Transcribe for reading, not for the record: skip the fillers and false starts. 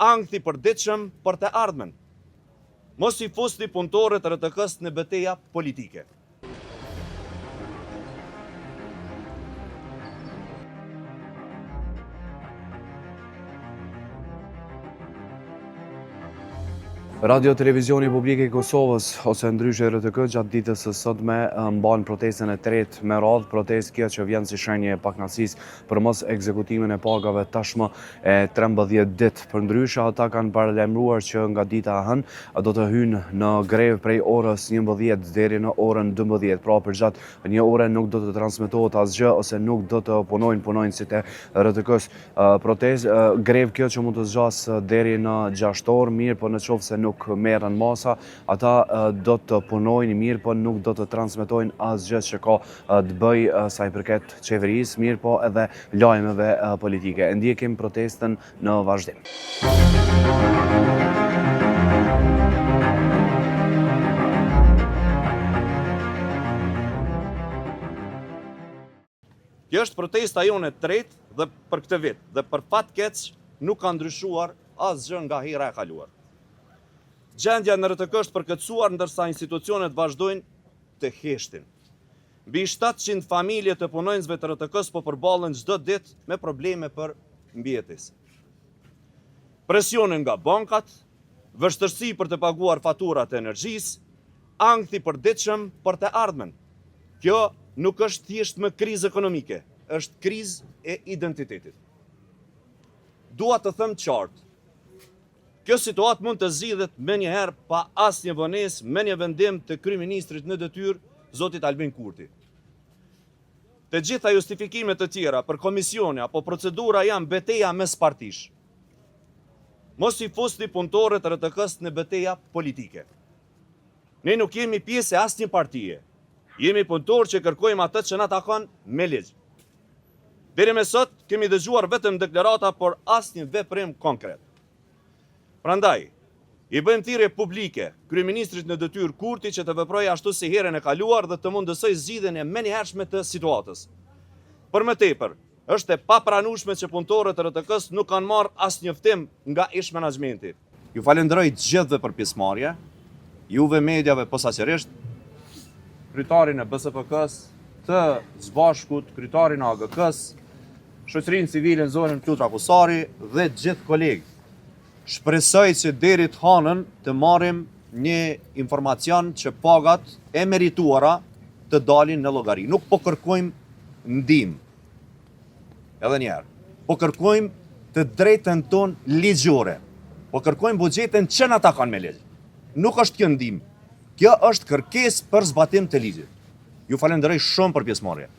ankthi përditshëm për të ardhmen. Mos i fusni punëtorët e RTK-s në betejë politike. Radio Televizioni Publike i Kosovës, ose ndryshe RTK, gjatë ditës së sotme mban protestën e tretë me radhë, protestë kjo që vjen si shenjë e pakënaqësisë për mos ekzekutimin e pagave tashmë e 13 ditë. Për ndryshe, ata kanë paralajmëruar që nga dita e hënë do të hyjnë në grevë prej orës 11 deri në orën 12. Pra përgjatë një ore nuk do të transmetohet asgjë ose nuk do të punojnë punonjësit e RTK-s. Grevë kjo që mund të zgjasë deri në 6 orë, mirë, po nëse nuk merren masa, ata do të punojnë mirë, po nuk do të transmetojnë asgjë që ka të bëjë sa i përket qeverisë, mirë, po edhe lajmeve politike. Ndjekim protestën në vazhdim. Kjo është protesta jone e tretë dhe për këtë vit, dhe për fat keq nuk ka ndryshuar asgjë nga hera e kaluar. Gjendja në RTK është përkëtësuar ndërsa institucionet vazhdojnë të heshtin. Mbi 700 familje të punonjësve të RTK-s po përballen çdo ditë me probleme për mbijetesë. Presionin nga bankat, vështirësi për të paguar faturat e energjisë, ankthi përditshëm për të ardhmen. Kjo nuk është thjesht më krizë ekonomike, është krizë e identitetit. Dua të them qartë, kjo situatë mund të zgjidhet menjëherë pa asnjë vonesë me një vendim të kryeministrit në detyrë, zotit Albin Kurti. Të gjitha justifikimet të tjera për komisione apo procedura janë betejë mes partish. Mos i fusni punëtorët e RTK-s në betejë politike. Ne nuk jemi pjesë e asnjë partie. Jemi punëtorë që kërkojmë atë që na takon me ligj. Deri më sot kemi dëgjuar vetëm deklarata, por asnjë veprim konkret. Prandaj, i bëjmë thirrje publike kryeministrit në detyrë Kurti që të veprojë ashtu si herën e kaluar dhe të mundësoj zgjidhjen e menjëhershme të situatës. Për më tepër, është e papranueshme që punëtorët e RTK-s nuk kanë marrë asnjë ftim nga ish menaxhmenti. Ju falenderoj të gjithëve për pjesëmarrje, juve mediave posaçërisht, kryetarin e BSPK-s, të Zbashkut, kryetarin e AGK-s, shoqërinë civile në zonën Flutra Kusari dhe gjithë kolegë. Shpresoj që deri të hanën të marrim një informacion që pagat e merituara të dalin në llogari. Nuk po kërkojmë ndihmë. Edhe një herë, po kërkojmë të drejtën tonë ligjore. Po kërkojmë buxhetin që na takon me ligj. Nuk është kjo ndihmë. Kjo është kërkesë për zbatim të ligjit. Ju falenderoj shumë për pjesëmarrje.